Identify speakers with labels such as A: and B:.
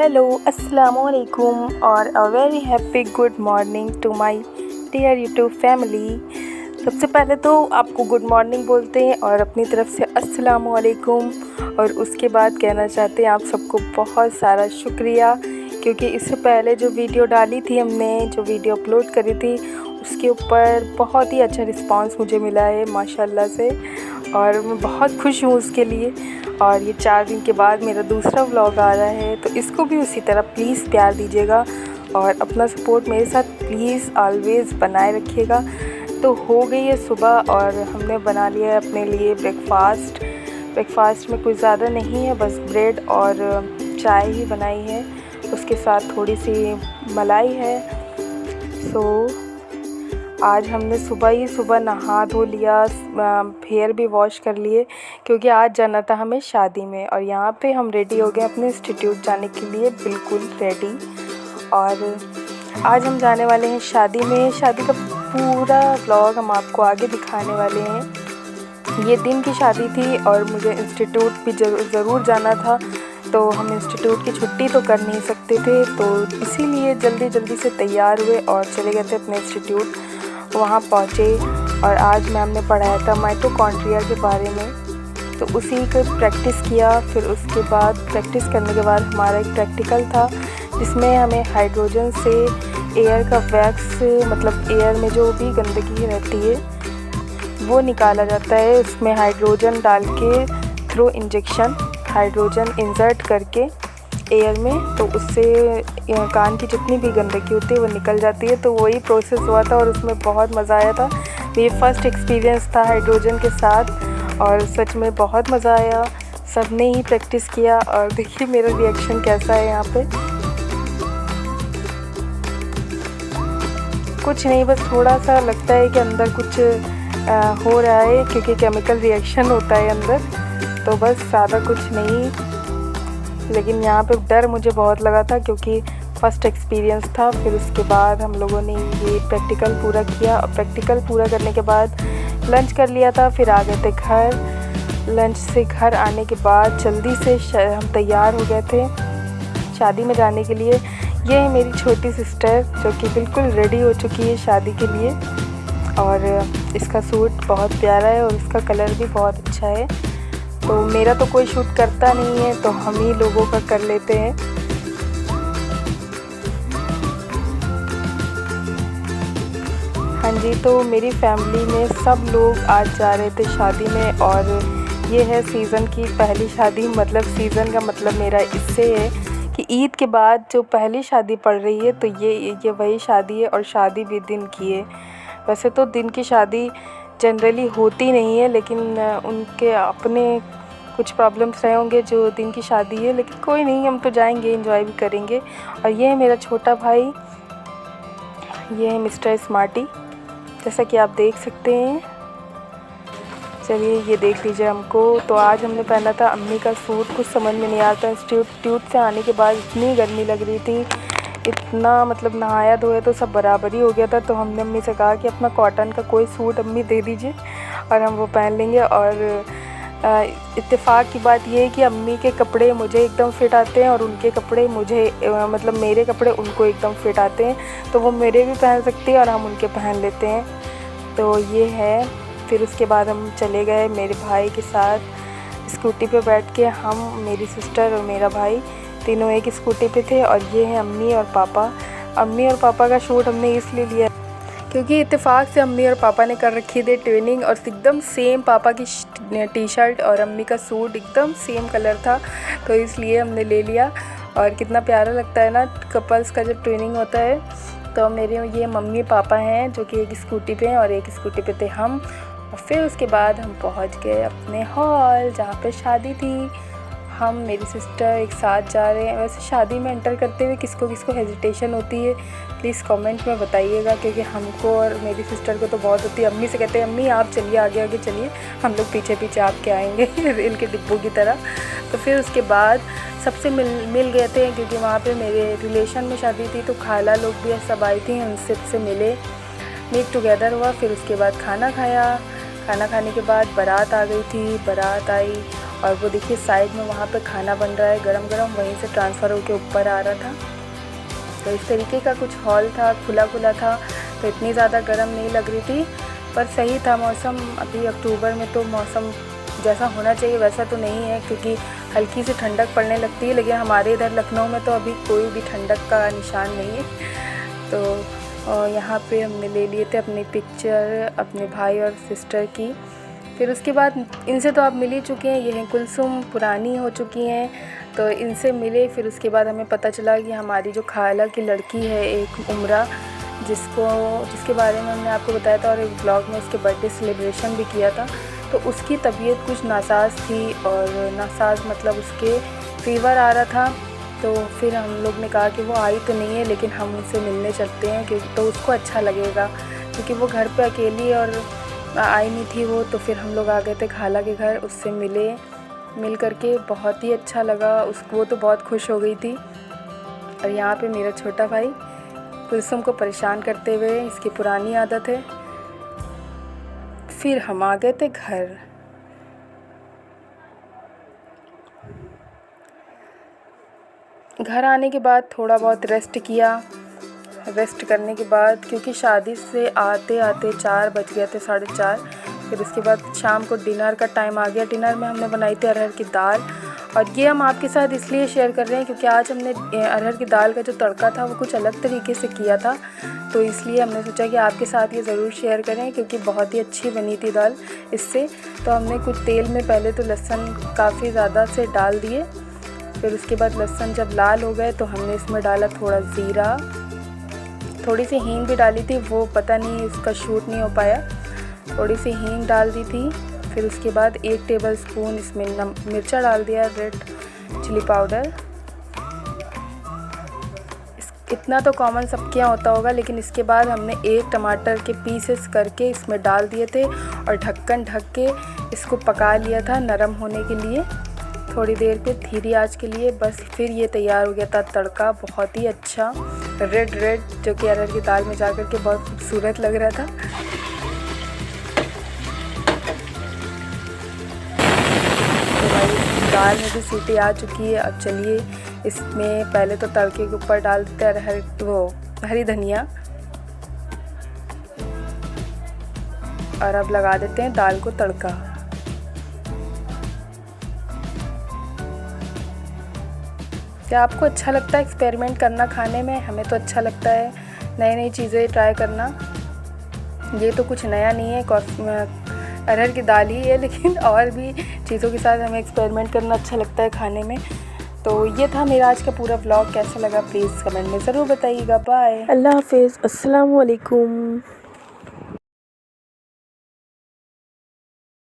A: Hello अस्सलाम वालेकुम और a very happy good morning to my dear YouTube family. सबसे पहले तो आपको गुड मॉर्निंग बोलते हैं और अपनी तरफ से अस्सलाम वालेकुम, और उसके बाद कहना चाहते हैं आप सबको बहुत सारा शुक्रिया, क्योंकि इससे पहले जो वीडियो डाली थी हमने, जो वीडियो अपलोड करी थी, उसके ऊपर बहुत ही अच्छा रिस्पांस मुझे मिला है माशाल्लाह से, और मैं बहुत खुश हूँ उसके लिए। और ये 4 दिन के बाद मेरा दूसरा व्लॉग आ रहा है, तो इसको भी उसी तरह प्लीज़ प्यार दीजिएगा और अपना सपोर्ट मेरे साथ प्लीज़ ऑलवेज़ बनाए रखिएगा। तो हो गई है सुबह और हमने बना लिया है अपने लिए ब्रेकफास्ट में कुछ ज़्यादा नहीं है, बस ब्रेड और चाय ही बनाई है, उसके साथ थोड़ी सी मलाई है। आज हमने सुबह नहा धो लिया, हेयर भी वॉश कर लिए, क्योंकि आज जाना था हमें शादी में। और यहाँ पे हम रेडी हो गए अपने इंस्टीट्यूट जाने के लिए, बिल्कुल रेडी। और आज हम जाने वाले हैं शादी में। शादी का पूरा व्लॉग हम आपको आगे दिखाने वाले हैं। ये दिन की शादी थी और मुझे इंस्टीट्यूट भी ज़रूर जाना था, तो हम इंस्टीट्यूट की छुट्टी तो कर नहीं सकते थे, तो इसीलिए जल्दी से तैयार हुए और चले गए थे अपने इंस्टीट्यूट। वहाँ पहुँचे और आज मैम ने पढ़ाया था माइटोकॉन्ड्रिया के बारे में, तो उसी को प्रैक्टिस किया। फिर उसके बाद प्रैक्टिस करने के बाद हमारा एक प्रैक्टिकल था, जिसमें हमें हाइड्रोजन से एयर का वैक्स, मतलब एयर में जो भी गंदगी रहती है वो निकाला जाता है। उसमें हाइड्रोजन डाल के थ्रू इंजेक्शन हाइड्रोजन इंसर्ट करके एयर में, तो उससे कान की जितनी भी गंदगी होती है वो निकल जाती है। तो वही प्रोसेस हुआ था और उसमें बहुत मज़ा आया था। ये फर्स्ट एक्सपीरियंस था हाइड्रोजन के साथ और सच में बहुत मज़ा आया। सब ने ही प्रैक्टिस किया और देखिए मेरा रिएक्शन कैसा है यहाँ पे। कुछ नहीं, बस थोड़ा सा लगता है कि अंदर कुछ हो रहा है, क्योंकि केमिकल रिएक्शन होता है अंदर, तो बस ज़्यादा कुछ नहीं। लेकिन यहाँ पे डर मुझे बहुत लगा था, क्योंकि फ़र्स्ट एक्सपीरियंस था। फिर उसके बाद हम लोगों ने ये प्रैक्टिकल पूरा किया और प्रैक्टिकल पूरा करने के बाद लंच कर लिया था। फिर आ गए थे घर। लंच से घर आने के बाद जल्दी से हम तैयार हो गए थे शादी में जाने के लिए। ये है मेरी छोटी सिस्टर, जो कि बिल्कुल रेडी हो चुकी है शादी के लिए, और इसका सूट बहुत प्यारा है और इसका कलर भी बहुत अच्छा है। तो मेरा तो कोई शूट करता नहीं है, तो हम ही लोगों का कर लेते हैं। हाँ जी, तो मेरी फैमिली में सब लोग आज जा रहे थे शादी में, और ये है सीज़न की पहली शादी। मतलब सीज़न का मतलब मेरा इससे है कि ईद के बाद जो पहली शादी पड़ रही है, तो ये वही शादी है, और शादी भी दिन की है। वैसे तो दिन की शादी जनरली होती नहीं है, लेकिन उनके अपने कुछ प्रॉब्लम्स रहे होंगे जो दिन की शादी है, लेकिन कोई नहीं, हम तो जाएंगे, एंजॉय भी करेंगे। और ये है मेरा छोटा भाई, ये है मिस्टर स्मार्टी, जैसा कि आप देख सकते हैं। चलिए ये देख लीजिए हमको। तो आज हमने पहना था अम्मी का सूट, कुछ समझ में नहीं आता। इंस्टीट्यूट से आने के बाद इतनी गर्मी लग रही थी, इतना मतलब नहाया धोया तो सब बराबर ही हो गया था। तो हमने अम्मी से कहा कि अपना कॉटन का कोई सूट अम्मी दे दीजिए और हम वो पहन लेंगे। और इत्तेफाक की बात ये है कि अम्मी के कपड़े मुझे एकदम फ़िट आते हैं और उनके कपड़े मुझे, मतलब मेरे कपड़े उनको एकदम फ़िट आते हैं, तो वो मेरे भी पहन सकती है और हम उनके पहन लेते हैं। तो ये है। फिर उसके बाद हम चले गए मेरे भाई के साथ स्कूटी पे बैठ के। हम, मेरी सिस्टर और मेरा भाई तीनों एक स्कूटी पे थे। और ये है अम्मी और पापा। अम्मी और पापा का शूट हमने इसलिए लिया क्योंकि इत्तेफाक से अम्मी और पापा ने कर रखी थी ट्विनिंग, और एकदम सेम पापा की टी शर्ट और अम्मी का सूट एकदम सेम कलर था, तो इसलिए हमने ले लिया। और कितना प्यारा लगता है ना कपल्स का जब ट्विनिंग होता है। तो मेरे ये मम्मी पापा हैं, जो कि एक स्कूटी पे हैं और एक स्कूटी पे थे हम। और फिर उसके बाद हम पहुंच गए अपने हॉल, जहाँ पे शादी थी। हम, मेरी सिस्टर एक साथ जा रहे हैं। वैसे शादी में एंटर करते हुए किसको किसको हेजिटेशन होती है, प्लीज़ कमेंट में बताइएगा, क्योंकि हमको और मेरी सिस्टर को तो बहुत होती है। अम्मी से कहते हैं अम्मी आप चलिए आगे चलिए, हम लोग पीछे आपके आएंगे रेल के डिब्बों की तरह। तो फिर उसके बाद सबसे मिल गए थे, क्योंकि वहाँ पे मेरे रिलेशन में शादी थी, तो खाला लोग भी सब आई थी, हम सबसे मिले, मीट टुगेदर हुआ। फिर उसके बाद खाना खाया। खाना खाने के बाद बारात आ गई थी। बारात आई और वो देखिए साइड में वहाँ पे खाना बन रहा है गरम गरम, वहीं से ट्रांसफ़र होके ऊपर आ रहा था। तो इस तरीके का कुछ हॉल था, खुला खुला था, तो इतनी ज़्यादा गर्म नहीं लग रही थी, पर सही था मौसम। अभी अक्टूबर में तो मौसम जैसा होना चाहिए वैसा तो नहीं है, क्योंकि हल्की सी ठंडक पड़ने लगती है, लेकिन हमारे इधर लखनऊ में तो अभी कोई भी ठंडक का निशान नहीं है। तो यहाँ पे हमने ले लिए थे अपनी पिक्चर अपने भाई और सिस्टर की। फिर उसके बाद इनसे तो आप मिल ही चुके हैं, ये हैं कुलसुम, पुरानी हो चुकी हैं, तो इनसे मिले। फिर उसके बाद हमें पता चला कि हमारी जो खाला की लड़की है एक उम्रा, जिसके बारे में हमने आपको बताया था और एक ब्लॉग में उसके बर्थडे सेलिब्रेशन भी किया था, तो उसकी तबीयत कुछ नासाज थी, और नासाज मतलब उसके फ़ीवर आ रहा था। तो फिर हम लोग ने कहा कि वो आई तो नहीं है, लेकिन हम उनसे मिलने चलते हैं, क्योंकि तो उसको अच्छा लगेगा, क्योंकि वो घर पे अकेली और आई नहीं थी वो। तो फिर हम लोग आ गए थे खाला के घर, उससे मिल करके बहुत ही अच्छा लगा उसको, वो तो बहुत खुश हो गई थी। और यहाँ पे मेरा छोटा भाई कुलसुम को परेशान करते हुए, इसकी पुरानी आदत है। फिर हम आ गए थे घर। घर आने के बाद थोड़ा बहुत रेस्ट किया। रेस्ट करने के बाद, क्योंकि शादी से आते आते 4 बज गए थे, 4:30। फिर उसके बाद शाम को डिनर का टाइम आ गया। डिनर में हमने बनाई थी अरहर की दाल, और ये हम आपके साथ इसलिए शेयर कर रहे हैं क्योंकि आज हमने अरहर की दाल का जो तड़का था वो कुछ अलग तरीके से किया था, तो इसलिए हमने सोचा कि आपके साथ ये ज़रूर शेयर करें, क्योंकि बहुत ही अच्छी बनी थी दाल इससे। तो हमने कुछ तेल में पहले तो लहसुन काफ़ी ज़्यादा से डाल दिए। फिर उसके बाद लहसुन जब लाल हो गए तो हमने इसमें डाला थोड़ा ज़ीरा, थोड़ी सी हींग भी डाली थी, वो पता नहीं उसका शूट नहीं हो पाया, थोड़ी सी हींग डाल दी थी। फिर उसके बाद 1 टेबलस्पून इसमें मिर्चा डाल दिया, रेड चिली पाउडर। इतना तो कॉमन सबके यहाँ होता होगा, लेकिन इसके बाद हमने 1 टमाटर के पीसेस करके इसमें डाल दिए थे, और ढक्कन ढक के इसको पका लिया था नरम होने के लिए, थोड़ी देर पे धीमी आंच के लिए। बस फिर ये तैयार हो गया था तड़का, बहुत ही अच्छा रेड जो कि अरहर की दाल में जाकर के बहुत खूबसूरत लग रहा था। तो भाई दाल में भी सीटी आ चुकी है। अब चलिए इसमें पहले तो तड़के के ऊपर डाल देते हैं हरी धनिया, और अब लगा देते हैं दाल को तड़का। क्या आपको अच्छा लगता है एक्सपेरिमेंट करना खाने में? हमें तो अच्छा लगता है नई चीज़ें ट्राई करना। ये तो कुछ नया नहीं है, अरहर की दाल ही है, लेकिन और भी चीज़ों के साथ हमें एक्सपेरिमेंट करना अच्छा लगता है खाने में। तो ये था मेरा आज का पूरा व्लॉग। कैसा लगा प्लीज़ कमेंट में ज़रूर बताइएगा। बाय, अल्लाह हाफिज़, अस्सलाम वालेकुम।